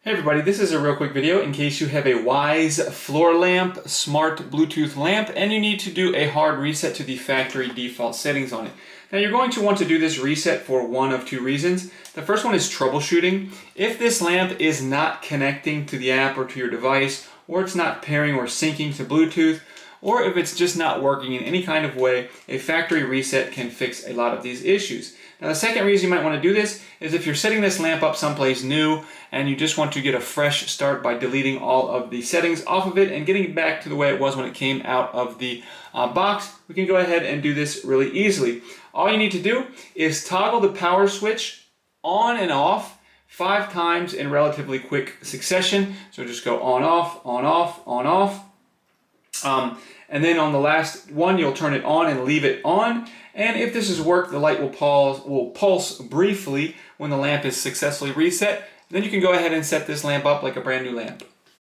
Hey everybody, this is a real quick video in case you have a Wyze Floor Lamp smart Bluetooth lamp and you need to do a hard reset to the factory default settings on it. Now you're going to want to do this reset for one of two reasons. The first one is troubleshooting. If this lamp is not connecting to the app or to your device, or it's not pairing or syncing to Bluetooth, or if it's just not working in any kind of way, a factory reset can fix a lot of these issues. Now the second reason you might want to do this is if you're setting this lamp up someplace new and you just want to get a fresh start by deleting all of the settings off of it and getting it back to the way it was when it came out of the box, we can go ahead and do this really easily. All you need to do is toggle the power switch on and off 5 times in relatively quick succession. So just go on, off, on, off, on, off. And then on the last one, you'll turn it on and leave it on. And if this has worked, the light will pulse briefly when the lamp is successfully reset. Then you can go ahead and set this lamp up like a brand new lamp.